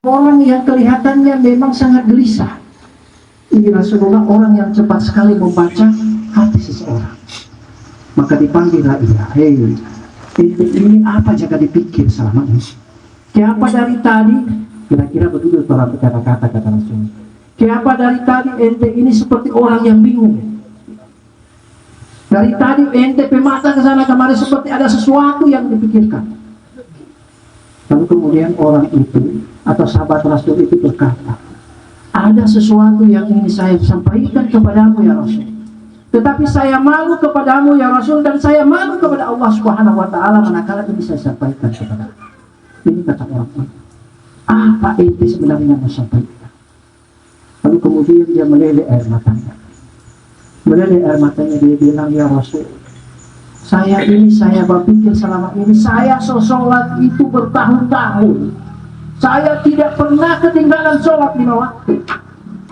Orang yang kelihatannya memang sangat gelisah. Ini Rasulullah orang yang cepat sekali membaca hati seseorang. Maka dipanggillah ia, hei, ini apa jaga dipikir selama ini? Siapa dari tadi? Kira-kira begitu orang berkata-kata kata Rasulullah. Siapa dari tadi ente ini seperti orang yang bingung. Dari tadi ente pemata ke sana kemari seperti ada sesuatu yang dipikirkan. Lalu kemudian orang itu atau sahabat Rasul itu berkata, ada sesuatu yang ingin saya sampaikan kepadamu ya Rasul. Tetapi saya malu kepadamu ya Rasul, dan saya malu kepada Allah Subhanahu wa taala manakala ini saya sampaikan kepadamu. Ini kata orang itu. Apa ente sebenarnya mau sampaikan? Lalu kemudian dia meleleh air matanya. Meleleh air matanya, dia bilang, ya Rasul, saya berpikir selama ini, saya sholat itu bertahun-tahun. Saya tidak pernah ketinggalan sholat 5 waktu.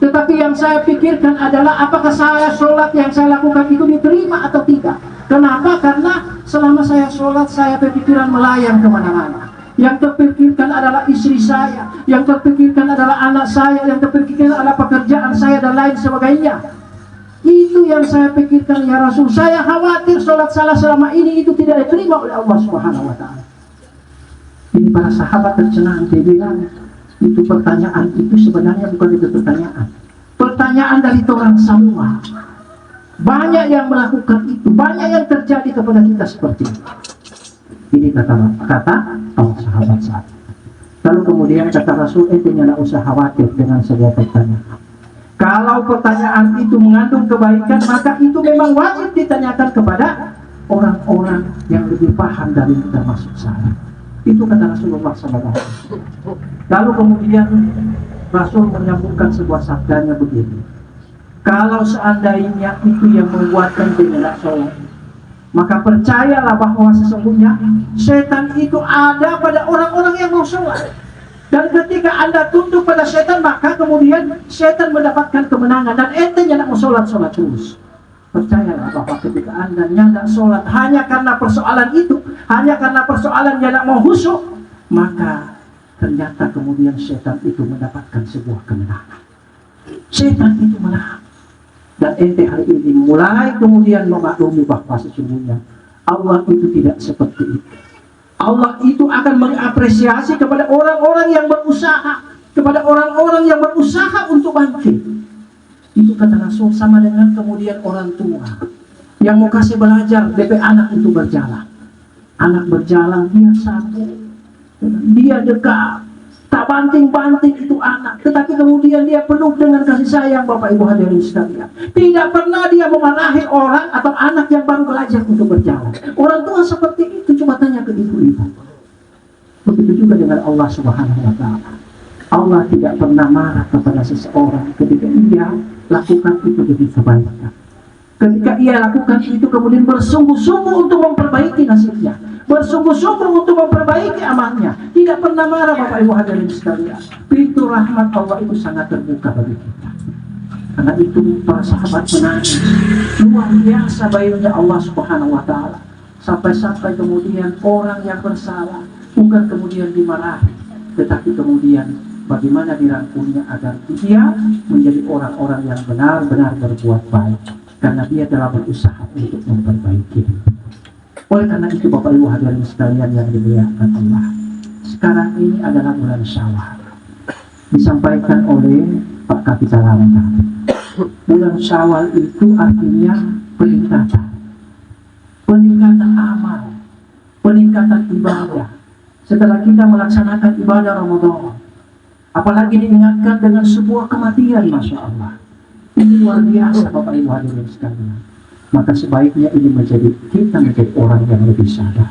Tetapi yang saya pikirkan adalah apakah saya sholat yang saya lakukan itu diterima atau tidak. Kenapa? Karena selama saya sholat, saya berpikiran melayang kemana-mana. Yang terpikirkan adalah istri saya, yang terpikirkan adalah anak saya, yang terpikirkan adalah pekerjaan saya dan lain sebagainya. Itu yang saya pikirkan ya Rasul. Saya khawatir sholat salah selama ini itu tidak diterima oleh Allah Subhanahu wa taala. Ini para sahabat tercengang, dia bilang, itu pertanyaan itu sebenarnya bukan itu pertanyaan. Pertanyaan dari orang semua. Banyak yang melakukan itu, banyak yang terjadi kepada kita seperti itu. Ini kata Allah sahabat saat. Lalu kemudian kata Rasul, tidak usah khawatir dengan sebuah pertanyaan. Kalau pertanyaan itu mengandung kebaikan, maka itu memang wajib ditanyakan kepada orang-orang yang lebih paham dari termasuk saya. Itu kata Rasulullah SAW. Lalu kemudian Rasul menyambungkan sebuah sabdanya begini. Kalau seandainya itu yang membuatkan tidak sholat, maka percayalah bahwa sesungguhnya setan itu ada pada orang-orang yang mau sholat. Dan ketika Anda tunduk pada setan, maka kemudian setan mendapatkan kemenangan. Dan ente tidak mau sholat terus. Percayalah bahwa ketika Anda nyandak sholat hanya karena persoalan itu, hanya karena persoalan tidak mau khusyuk, maka ternyata kemudian setan itu mendapatkan sebuah kemenangan. Setan itu menang. Dan ente hari ini mulai kemudian memaklumi bahwa sesungguhnya Allah itu tidak seperti itu. Allah itu akan mengapresiasi kepada orang-orang yang berusaha, kepada orang-orang yang berusaha untuk bangkit. Itu kata Rasul, sama dengan kemudian orang tua yang mau kasih belajar DP anak untuk berjalan. Anak berjalan, dia satu, dia dekat, tak banting-banting itu anak, tetapi kemudian dia penuh dengan kasih sayang. Bapak Ibu hadirin sekalian, tidak pernah dia memarahi orang atau anak yang baru belajar untuk berjalan. Orang tua seperti itu, coba tanya ke ibu-ibu. Begitu juga dengan Allah Subhanahu wa taala. Allah tidak pernah marah kepada seseorang ketika ia lakukan itu demi kebaikan. Ketika ia lakukan itu kemudian bersungguh-sungguh untuk memperbaiki nasibnya, bersungguh-sungguh untuk memperbaiki amalnya, tidak pernah marah. Bapak Ibu hadirin sekalian, pintu rahmat Allah itu sangat terbuka bagi kita. Karena itu para sahabat menangis, luar biasa baiknya Allah Subhanahu wa taala. Sampai-sampai kemudian orang yang bersalah bukan kemudian dimarahi, tetapi kemudian bagaimana dirangkulnya agar dia menjadi orang-orang yang benar-benar berbuat baik, karena dia telah berusaha untuk memperbaiki. Oleh karena itu Bapak Ibu hadirin sekalian yang dimuliakan Allah, sekarang ini adalah bulan Syawal. Disampaikan oleh Pak Kapitalan tadi, bulan Syawal itu artinya peningkatan amal, peningkatan ibadah. Setelah kita melaksanakan ibadah Ramadan, apalagi diingatkan dengan sebuah kematian, Masya Allah, ini luar biasa Bapak Ibu hadirin sekalian. Maka sebaiknya ini kita menjadi orang yang lebih sadar,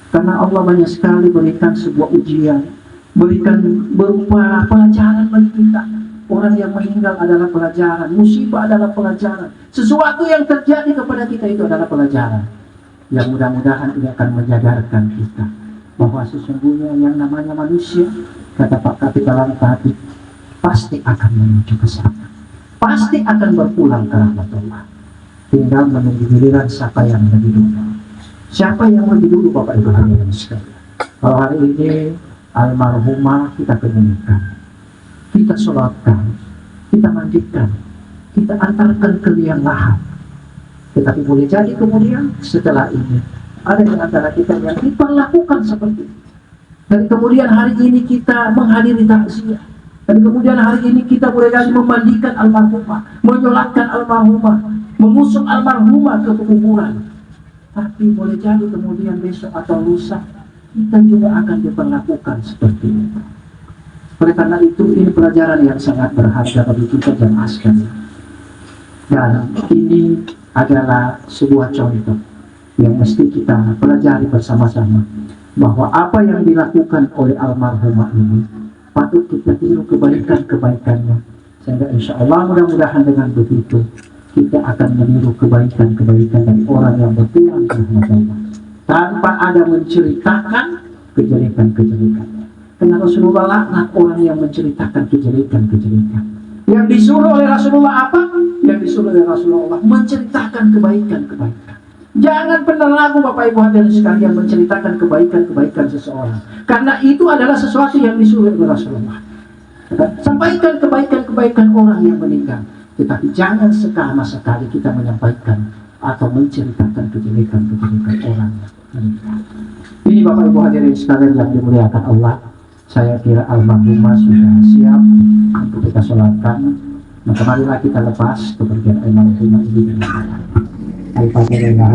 karena Allah banyak sekali berikan sebuah ujian, berikan berupa pelajaran bagi kita. Orang yang meninggal adalah pelajaran, musibah adalah pelajaran, sesuatu yang terjadi kepada kita itu adalah pelajaran yang mudah-mudahan ini akan menyadarkan kita bahwa sesungguhnya yang namanya manusia, kata Pak Kapitalan tadi, pasti akan menuju ke sana, pasti akan berpulang ke rahmat Allah. Tinggal menunggu giliran siapa yang lebih dulu. Siapa yang lebih dulu Bapak Ibu hadirin sekalian? Kalau hari ini almarhumah kita kemuliaan, kita sholatkan, kita mandikan, kita antarkan ke liang lahat. Tetapi boleh jadi kemudian setelah ini ada di antara kita yang diperlakukan seperti itu. Dan kemudian hari ini kita menghadiri takziah. Dan kemudian hari ini kita boleh jadi memandikan almarhumah, menyolatkan almarhumah, mengusung almarhumah ke kuburan. Tapi boleh jadi kemudian besok atau lusa kita juga akan diperlakukan seperti itu. Oleh karena itu ini pelajaran yang sangat berharga bagi kita jemaah sekalian. Dan ini adalah sebuah contoh yang mesti kita pelajari bersama-sama, bahwa apa yang dilakukan oleh almarhumah ini patut kita tiru kebaikan-kebaikannya, sehingga insya Allah mudah-mudahan dengan begitu kita akan meniru kebaikan-kebaikan dari orang yang bertulang ke rahmat Allah tanpa ada menceritakan kejelekan-kejelekannya. Karena Rasulullah laknat orang yang menceritakan kejelekan-kejelekan. Yang disuruh oleh Rasulullah apa? Yang disuruh oleh Rasulullah menceritakan kebaikan-kebaikan. Jangan pernah ragu Bapak Ibu hadirin sekalian menceritakan kebaikan-kebaikan seseorang, karena itu adalah sesuatu yang disuruh oleh Rasulullah. Sampaikan kebaikan-kebaikan orang yang meninggal, tetapi jangan sekali kita menyampaikan atau menceritakan kejelekan-kejelekan orang yang meninggal. Ini Bapak Ibu hadirin sekalian yang dimuliakan Allah, saya kira almarhumah sudah siap untuk kita sholatkan. Maka marilah kita lepas kepergian almarhumah ini. Al-Fatihah.